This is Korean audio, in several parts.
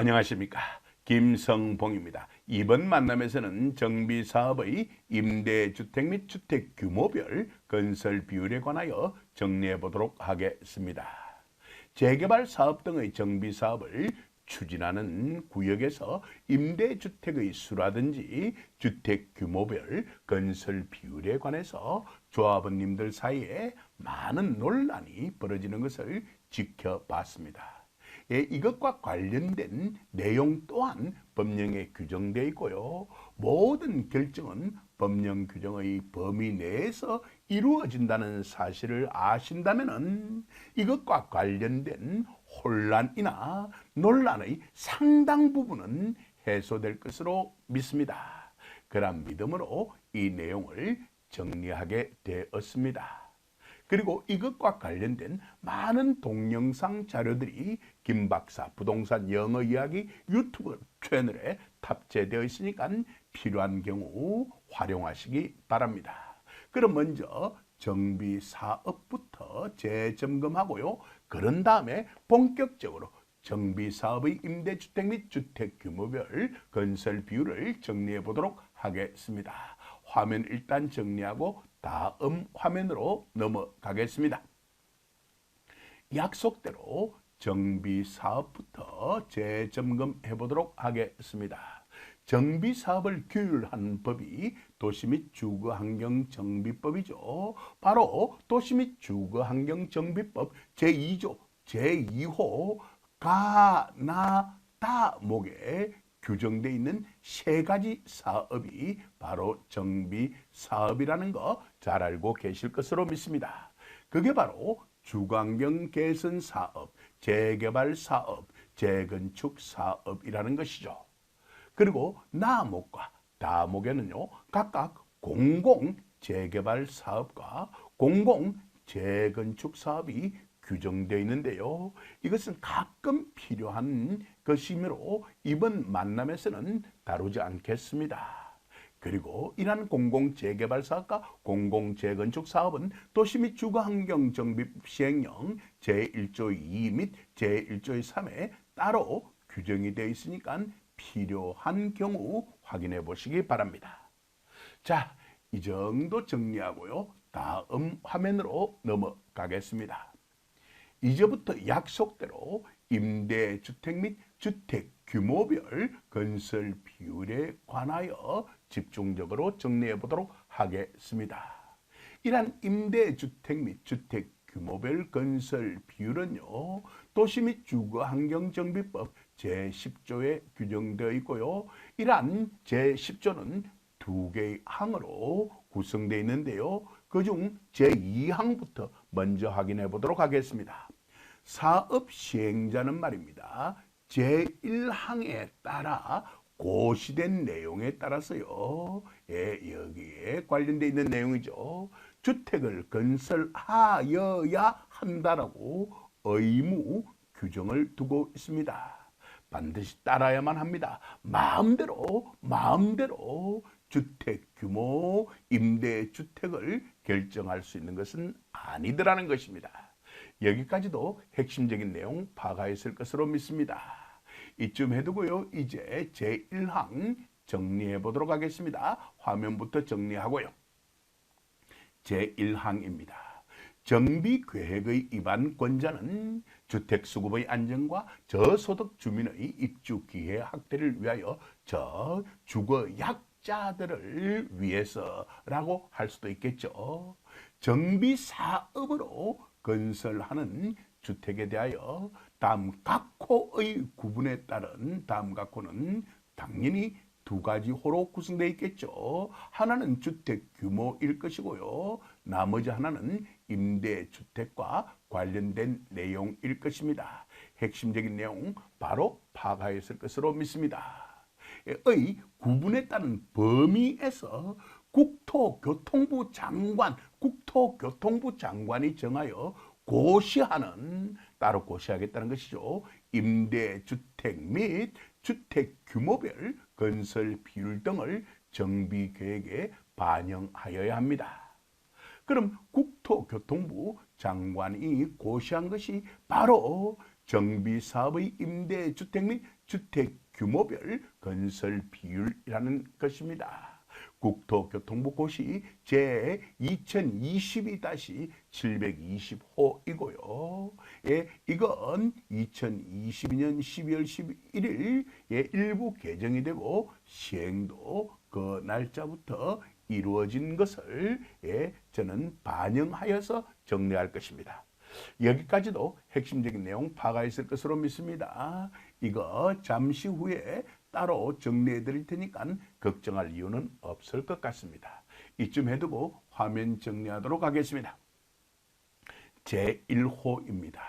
안녕하십니까, 김성봉입니다. 이번 만남에서는 정비사업의 임대주택 및 주택 규모별 건설 비율에 관하여 정리해 보도록 하겠습니다. 재개발 사업 등의 정비사업을 추진하는 구역에서 임대주택의 수라든지 주택 규모별 건설 비율에 관해서 조합원님들 사이에 많은 논란이 벌어지는 것을 지켜봤습니다. 이것과 관련된 내용 또한 법령에 규정되어 있고요. 모든 결정은 법령 규정의 범위 내에서 이루어진다는 사실을 아신다면 이것과 관련된 혼란이나 논란의 상당 부분은 해소될 것으로 믿습니다. 그런 믿음으로 이 내용을 정리하게 되었습니다. 그리고 이것과 관련된 많은 동영상 자료들이 김박사 부동산 영어 이야기 유튜브 채널에 탑재되어 있으니까 필요한 경우 활용하시기 바랍니다. 그럼 먼저 정비 사업부터 재점검하고요. 그런 다음에 본격적으로 정비 사업의 임대주택 및 주택 규모별 건설 비율을 정리해 보도록 하겠습니다. 화면 일단 정리하고 다음 화면으로 넘어가겠습니다. 약속대로 정비 사업부터 재점검해 보도록 하겠습니다. 정비 사업을 규율한 법이 도시 및 주거환경정비법이죠. 바로 도시 및 주거환경정비법 제2조 제2호 가나다목에 규정되어 있는 세 가지 사업이 바로 정비 사업이라는 거 잘 알고 계실 것으로 믿습니다. 그게 바로 주거환경 개선 사업, 재개발 사업, 재건축 사업이라는 것이죠. 그리고 나목과 다목에는요, 각각 공공 재개발 사업과 공공 재건축 사업이 규정되어 있는데요. 이것은 가끔 필요한 것이므로 이번 만남에서는 다루지 않겠습니다. 그리고 이러한 공공재개발 사업과 공공재건축 사업은 도시 및 주거환경정비법 시행령 제1조 2 및 제1조 3에 따로 규정이 되어 있으니까 필요한 경우 확인해 보시기 바랍니다. 자, 이 정도 정리하고요. 다음 화면으로 넘어가겠습니다. 이제부터 약속대로 임대주택 및 주택 규모별 건설 비율에 관하여 집중적으로 정리해 보도록 하겠습니다. 이러한 임대주택 및 주택 규모별 건설 비율은요, 도시 및 주거환경정비법 제10조에 규정되어 있고요. 이러한 제10조는 두 개의 항으로 구성되어 있는데요. 그중 제2항부터 먼저 확인해 보도록 하겠습니다. 사업 시행자는 말입니다. 제1항에 따라 고시된 내용에 따라서요. 여기에 관련되어 있는 내용이죠. 주택을 건설하여야 한다라고 의무 규정을 두고 있습니다. 반드시 따라야만 합니다. 마음대로 주택 규모 임대주택을 결정할 수 있는 것은 아니더라는 것입니다. 여기까지도 핵심적인 내용 파악하였을 것으로 믿습니다. 이쯤 해두고요. 이제 제1항 정리해 보도록 하겠습니다. 화면부터 정리하고요. 제1항입니다. 정비계획의 위반권자는 주택수급의 안정과 저소득 주민의 입주 기회 확대를 위하여 주거약자들을 위해서라고 할 수도 있겠죠. 정비사업으로 건설하는 주택에 대하여 다음 각 호의 구분에 따른 다음 각 호는 당연히 두 가지 호로 구성되어 있겠죠. 하나는 주택 규모일 것이고요. 나머지 하나는 임대주택과 관련된 내용일 것입니다. 핵심적인 내용 바로 파악하였을 것으로 믿습니다. 의 구분에 따른 범위에서 국토교통부 장관이 정하여 고시하는, 따로 고시하겠다는 것이죠. 임대주택 및 주택 규모별 건설 비율 등을 정비계획에 반영하여야 합니다. 그럼 국토교통부 장관이 고시한 것이 바로 정비사업의 임대주택 및 주택 규모별 건설 비율이라는 것입니다. 국토교통부 고시 제 2022-720호이고요. 예, 이건 2022년 12월 11일 일부 개정이 되고 시행도 그 날짜부터 이루어진 것을 저는 반영하여서 정리할 것입니다. 여기까지도 핵심적인 내용 파가 있을 것으로 믿습니다. 이거 잠시 후에 따로 정리해 드릴 테니까 걱정할 이유는 없을 것 같습니다. 이쯤 해두고 화면 정리하도록 하겠습니다. 제1호입니다.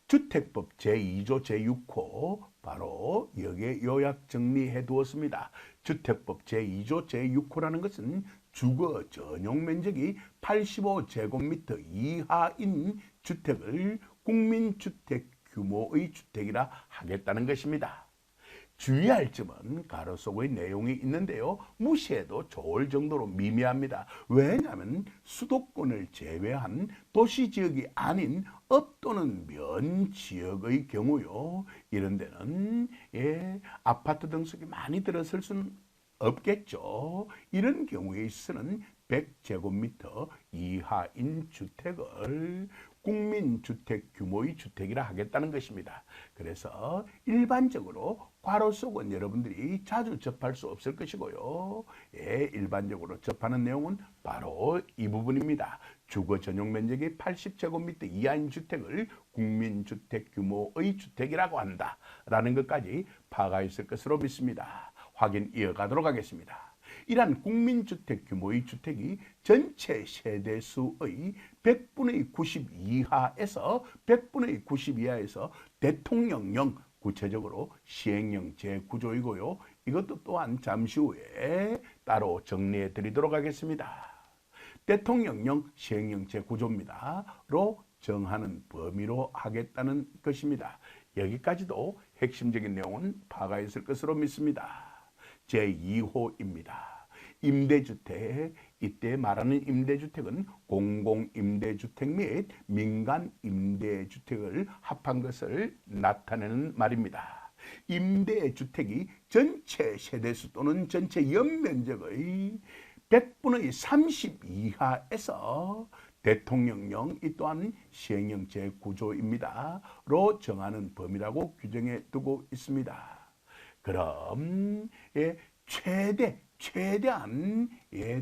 주택법 제2조 제6호 바로 여기에 요약 정리해 두었습니다. 주택법 제2조 제6호라는 것은 주거 전용 면적이 85제곱미터 이하인 주택을 국민주택 규모의 주택이라 하겠다는 것입니다. 주의할 점은 가로 속의 내용이 있는데요. 무시해도 좋을 정도로 미미합니다. 왜냐하면 수도권을 제외한 도시지역이 아닌 업 또는 면 지역의 경우요. 이런 데는 아파트 등속이 많이 들어설 수는 없겠죠. 이런 경우에 있어서는 100제곱미터 이하인 주택을 국민주택 규모의 주택이라 하겠다는 것입니다. 그래서 일반적으로 괄호 속은 여러분들이 자주 접할 수 없을 것이고요. 일반적으로 접하는 내용은 바로 이 부분입니다. 주거 전용 면적이 80제곱미터 이하인 주택을 국민주택 규모의 주택이라고 한다라는 것까지 파가 있을 것으로 믿습니다. 확인 이어가도록 하겠습니다. 이러한 국민주택 규모의 주택이 전체 세대수의 100분의 90 이하에서 100분의 90 이하에서 대통령령 구체적으로 시행령 제9조이고요. 이것도 또한 잠시 후에 따로 정리해 드리도록 하겠습니다. 대통령령 시행령 제9조입니다. 로 정하는 범위로 하겠다는 것입니다. 여기까지도 핵심적인 내용은 파가 있을 것으로 믿습니다. 제2호입니다. 임대주택, 이때 말하는 임대주택은 공공임대주택 및 민간임대주택을 합한 것을 나타내는 말입니다. 임대주택이 전체 세대수 또는 전체 연면적의 100분의 30 이하에서 대통령령 이 또한 시행령 제9조입니다. 로 정하는 범위라고 규정해 두고 있습니다. 그럼 최대한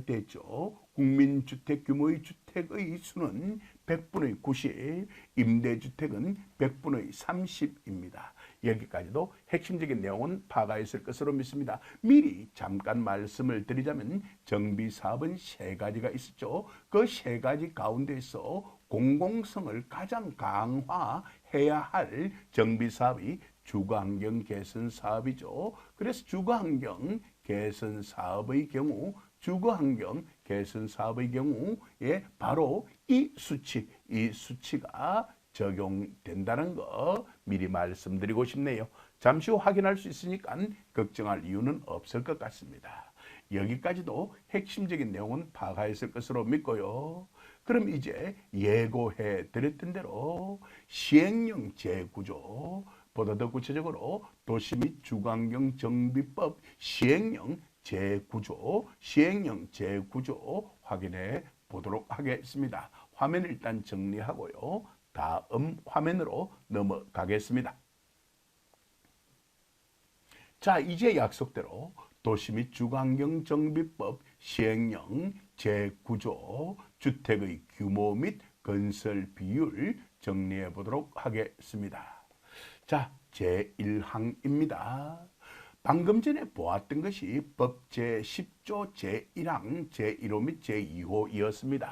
되죠. 국민주택 규모의 주택의 수는 100분의 90, 임대주택은 100분의 30입니다. 여기까지도 핵심적인 내용은 파가 있을 것으로 믿습니다. 미리 잠깐 말씀을 드리자면 정비사업은 세 가지가 있었죠. 그 세 가지 가운데서 공공성을 가장 강화해야 할 정비사업이 주거환경 개선 사업이죠. 그래서 주거환경 개선 사업의 경우 바로 이 수치가 적용된다는 거 미리 말씀드리고 싶네요. 잠시 후 확인할 수 있으니까 걱정할 이유는 없을 것 같습니다. 여기까지도 핵심적인 내용은 파악했을 것으로 믿고요. 그럼 이제 예고해 드렸던 대로 시행령 제9조 보다 더 구체적으로 도시 및 주거환경 정비법 시행령 제9조 확인해 보도록 하겠습니다. 화면 일단 정리하고요. 다음 화면으로 넘어가겠습니다. 자, 이제 약속대로 도시 및 주거환경 정비법 시행령 제9조 주택의 규모 및 건설 비율 정리해 보도록 하겠습니다. 자, 제1항입니다. 방금 전에 보았던 것이 법 제10조 제1항, 제1호 및 제2호이었습니다.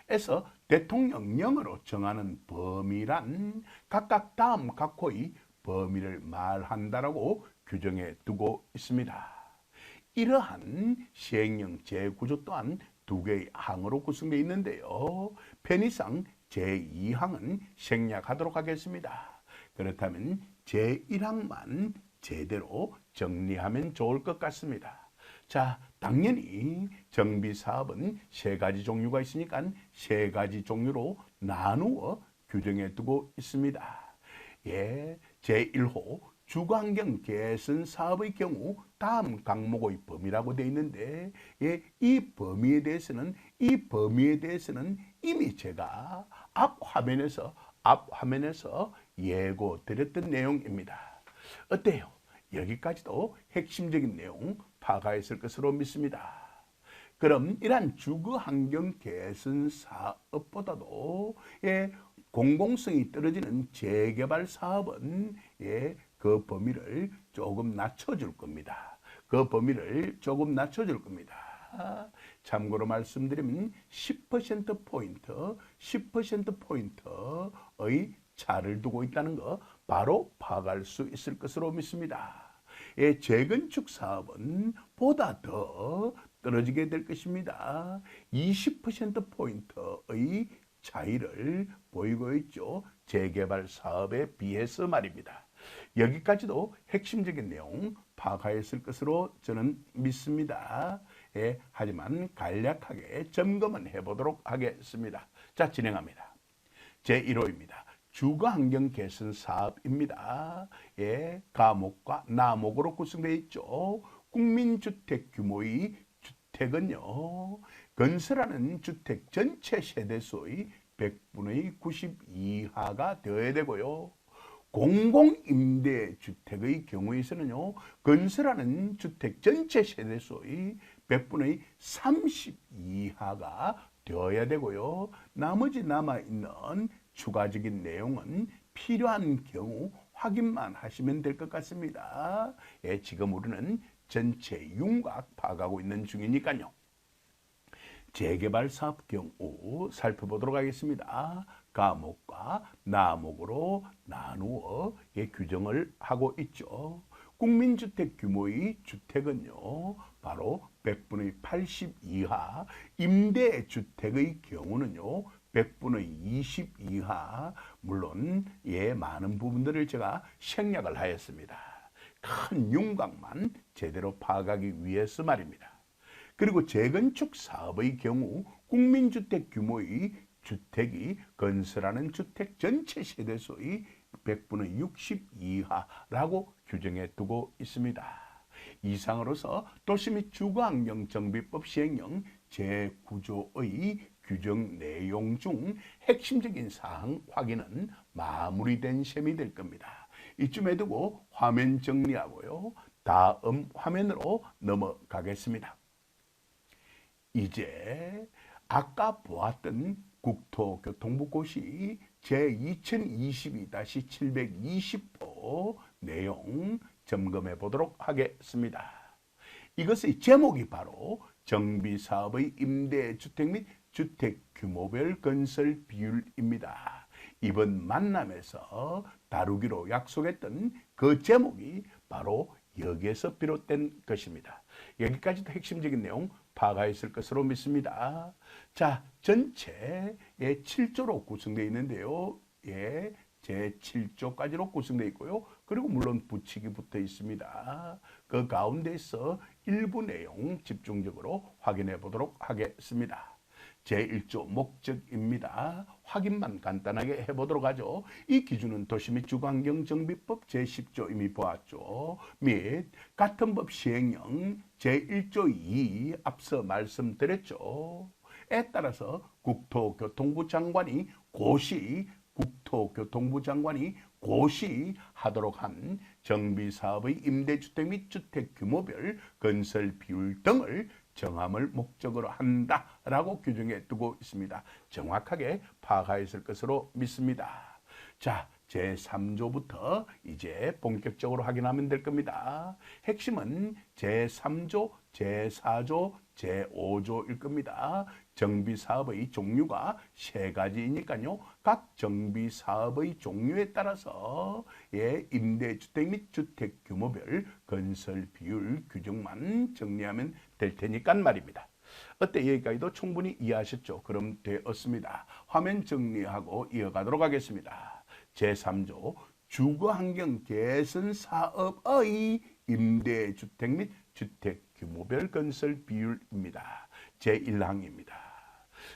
에서 대통령령으로 정하는 범위란 각각 다음 각 호의 범위를 말한다라고 규정해 두고 있습니다. 이러한 시행령 제9조 또한 두 개의 항으로 구성되어 있는데요. 편의상 제2항은 생략하도록 하겠습니다. 그렇다면 제1항만 제대로 정리하면 좋을 것 같습니다. 자, 당연히 정비사업은 세 가지 종류가 있으니까 세 가지 종류로 나누어 규정해 두고 있습니다. 예, 제1호 주거환경 개선 사업의 경우 다음 항목의 범위라고 되어 있는데, 예, 이 범위에 대해서는 이미 제가 앞 화면에서 예고 드렸던 내용입니다. 어때요? 여기까지도 핵심적인 내용 파악했을 것으로 믿습니다. 그럼 이러한 주거환경 개선 사업보다도, 예, 공공성이 떨어지는 재개발 사업은, 예, 그 범위를 조금 낮춰줄 겁니다. 그 범위를 조금 낮춰줄 겁니다. 참고로 말씀드리면 10%포인트의 차를 두고 있다는 거 바로 파악할 수 있을 것으로 믿습니다. 예, 재건축 사업은 보다 더 떨어지게 될 것입니다. 20%포인트의 차이를 보이고 있죠. 재개발 사업에 비해서 말입니다. 여기까지도 핵심적인 내용 파악하였을 것으로 저는 믿습니다. 예, 하지만 간략하게 점검은 해보도록 하겠습니다. 자, 진행합니다. 제1호입니다. 주거환경 개선 사업입니다. 예, 가목과 나목으로 구성되어 있죠. 국민주택 규모의 주택은요, 건설하는 주택 전체 세대수의 100분의 90 이하가 되어야 되고요. 공공임대주택의 경우에서는요, 건설하는 주택 전체 세대수의 100분의 30 이하가 되어야 되고요. 나머지 남아있는 추가적인 내용은 필요한 경우 확인만 하시면 될 것 같습니다. 예, 지금 우리는 전체 윤곽 파악하고 있는 중이니까요. 재개발 사업 경우 살펴보도록 하겠습니다. 가목과 나목으로 나누어 규정을 하고 있죠. 국민주택 규모의 주택은요, 바로 100분의 80 이하, 임대주택의 경우는요, 100분의 20 이하, 물론 예, 많은 부분들을 제가 생략을 하였습니다. 큰 윤곽만 제대로 파악하기 위해서 말입니다. 그리고 재건축 사업의 경우 국민주택 규모의 주택이 건설하는 주택 전체 세대수의 100분의 60 이하라고 규정해 두고 있습니다. 이상으로서 도시 및 주거환경정비법 시행령 제9조의 규정 내용 중 핵심적인 사항 확인은 마무리된 셈이 될 겁니다. 이쯤에 두고 화면 정리하고요. 다음 화면으로 넘어가겠습니다. 이제 아까 보았던 국토교통부고시 제2022-720호 내용 점검해 보도록 하겠습니다. 이것의 제목이 바로 정비사업의 임대주택 및 주택 규모별 건설 비율입니다. 이번 만남에서 다루기로 약속했던 그 제목이 바로 여기에서 비롯된 것입니다. 여기까지도 핵심적인 내용 파악하였을 것으로 믿습니다. 자, 전체 7조로 구성되어 있는데요. 예, 제7조까지로 구성되어 있고요. 그리고 물론 붙이기 붙어 있습니다. 그 가운데서 일부 내용 집중적으로 확인해 보도록 하겠습니다. 제1조 목적입니다. 확인만 간단하게 해보도록 하죠. 이 기준은 도시 및 주거환경정비법 제10조 이미 보았죠. 및 같은 법 시행령 제1조 2 앞서 말씀드렸죠. 에 따라서 국토교통부 장관이 고시하도록 한 정비사업의 임대주택 및 주택 규모별 건설 비율 등을 정함을 목적으로 한다라고 규정해 두고 있습니다. 정확하게 파악하였을 것으로 믿습니다. 자, 제3조부터 이제 본격적으로 확인하면 될 겁니다. 핵심은 제3조, 제4조, 제5조일 겁니다. 정비사업의 종류가 3가지이니까요. 각 정비사업의 종류에 따라서 임대주택 및 주택 규모별 건설 비율 규정만 정리하면 될 테니까 말입니다. 어때? 여기까지도 충분히 이해하셨죠? 그럼 되었습니다. 화면 정리하고 이어가도록 하겠습니다. 제3조 주거환경 개선 사업의 임대주택 및 주택 규모별 건설 비율입니다. 제1항입니다.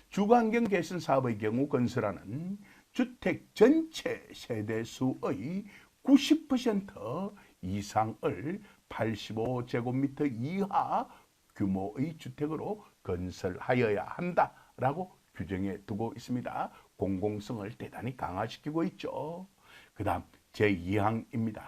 주거환경 개선 사업의 경우 건설하는 주택 전체 세대수의 90% 이상을 85제곱미터 이하 규모의 주택으로 건설하여야 한다라고 규정해 두고 있습니다. 공공성을 대단히 강화시키고 있죠. 그 다음 제2항입니다.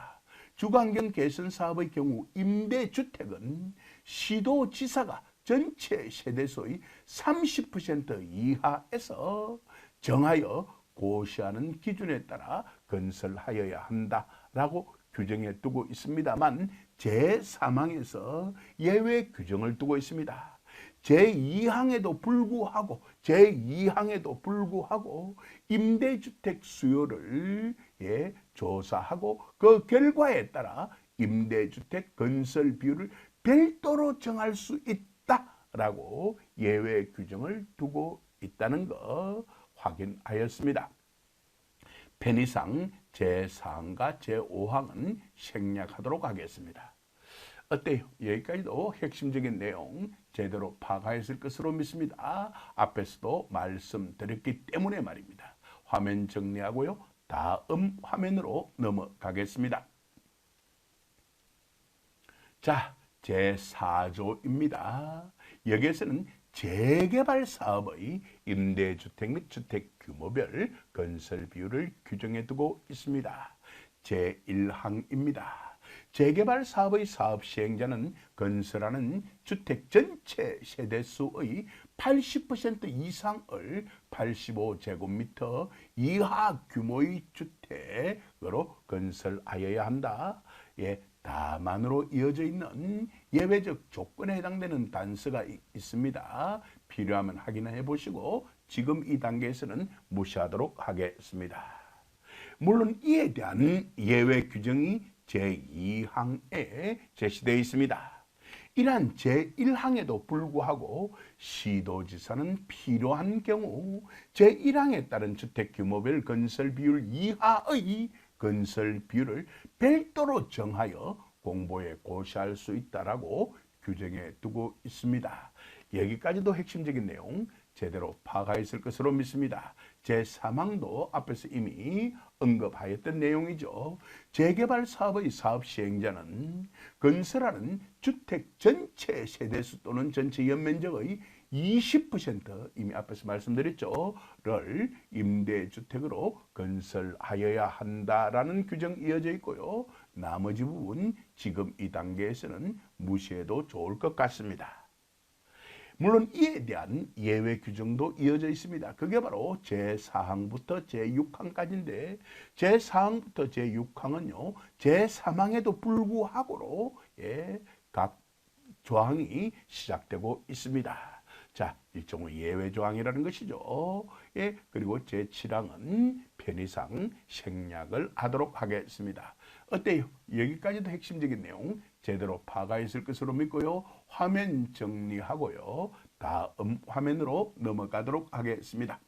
주거환경 개선 사업의 경우 임대주택은 시도지사가 전체 세대수의 30% 이하에서 정하여 고시하는 기준에 따라 건설하여야 한다라고 규정해 두고 있습니다만 제3항에서 예외 규정을 두고 있습니다. 제2항에도 불구하고 임대주택 수요를 조사하고 그 결과에 따라 임대주택 건설 비율을 별도로 정할 수 있다라고 예외 규정을 두고 있다는 거 확인하였습니다. 편의상 제4항과 제5항은 생략하도록 하겠습니다. 어때요? 여기까지도 핵심적인 내용 제대로 파악하였을 것으로 믿습니다. 앞에서도 말씀드렸기 때문에 말입니다. 화면 정리하고요. 다음 화면으로 넘어가겠습니다. 자, 제4조입니다. 여기에서는 재개발 사업의 임대주택 및 주택 규모별 건설 비율을 규정해 두고 있습니다. 제1항입니다. 재개발 사업의 사업 시행자는 건설하는 주택 전체 세대수의 80% 이상을 85제곱미터 이하 규모의 주택으로 건설하여야 한다. 다만으로 이어져 있는 예외적 조건에 해당되는 단서가 있습니다. 필요하면 확인해 보시고 지금 이 단계에서는 무시하도록 하겠습니다. 물론 이에 대한 예외 규정이 제2항에 제시되어 있습니다. 이러한 제1항에도 불구하고 시도지사는 필요한 경우 제1항에 따른 주택규모별 건설 비율 이하의 건설 비율을 별도로 정하여 공보에 고시할 수 있다라고 규정해 두고 있습니다. 여기까지도 핵심적인 내용 제대로 파악하였을 것으로 믿습니다. 제3항도 앞에서 이미 언급하였던 내용이죠. 재개발 사업의 사업 시행자는 건설하는 주택 전체 세대수 또는 전체 연면적의 20% 이미 앞에서 말씀드렸죠.를 임대주택으로 건설하여야 한다라는 규정이 이어져 있고요. 나머지 부분 지금 이 단계에서는 무시해도 좋을 것 같습니다. 물론 이에 대한 예외 규정도 이어져 있습니다. 그게 바로 제4항부터 제6항까지인데 제4항부터 제6항은요. 제3항에도 불구하고로 각 조항이 시작되고 있습니다. 자, 일종의 예외 조항이라는 것이죠. 그리고 제7항은 편의상 생략을 하도록 하겠습니다. 어때요? 여기까지도 핵심적인 내용 제대로 파악하였을 것으로 믿고요. 화면 정리하고요. 다음 화면으로 넘어가도록 하겠습니다.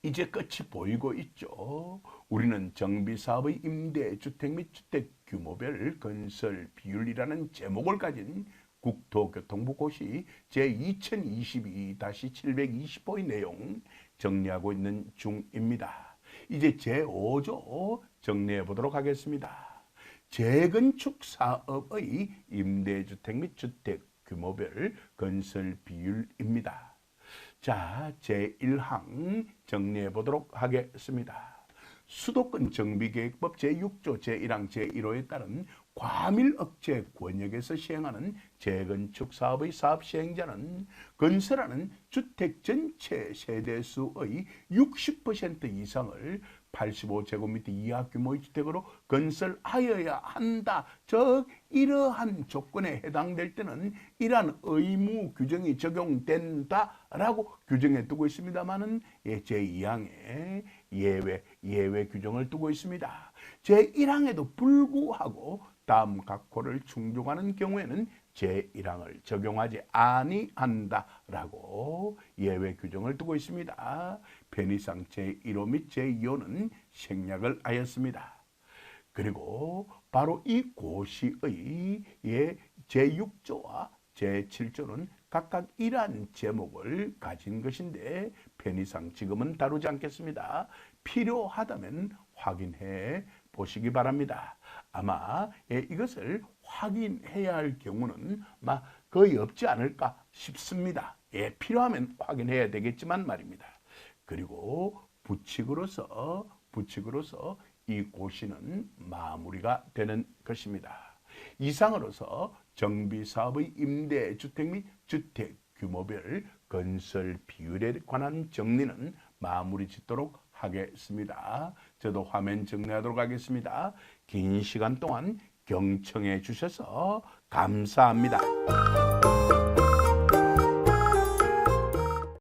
이제 끝이 보이고 있죠. 우리는 정비사업의 임대주택 및 주택 규모별 건설 비율이라는 제목을 가진 국토교통부 고시 제2022-720호의 내용 정리하고 있는 중입니다. 이제 제5조 정리해 보도록 하겠습니다. 재건축 사업의 임대주택 및 주택 규모별 건설 비율입니다. 자, 제1항 정리해 보도록 하겠습니다. 수도권 정비계획법 제6조 제1항 제1호에 따른 과밀 억제 권역에서 시행하는 재건축 사업의 사업 시행자는 건설하는 주택 전체 세대수의 60% 이상을 85제곱미터 이하 규모의 주택으로 건설하여야 한다. 즉 이러한 조건에 해당될 때는 이러한 의무 규정이 적용된다라고 규정해 두고 있습니다만은 제2항에 예외 규정을 두고 있습니다. 제1항에도 불구하고 다음 각호를 충족하는 경우에는 제1항을 적용하지 아니한다라고 예외 규정을 두고 있습니다. 편의상 제1호 및 제2호는 생략을 하였습니다. 그리고 바로 이 고시의 제6조와 제7조는 각각 이러한 제목을 가진 것인데 편의상 지금은 다루지 않겠습니다. 필요하다면 확인해 보시기 바랍니다. 아마 이것을 확인해야 할 경우는 거의 없지 않을까 싶습니다. 필요하면 확인해야 되겠지만 말입니다. 그리고 부칙으로서 이 고시는 마무리가 되는 것입니다. 이상으로서 정비사업의 임대주택 및 주택 규모별 건설 비율에 관한 정리는 마무리 짓도록 하겠습니다. 저도 화면 정리하도록 하겠습니다. 긴 시간 동안 경청해 주셔서 감사합니다.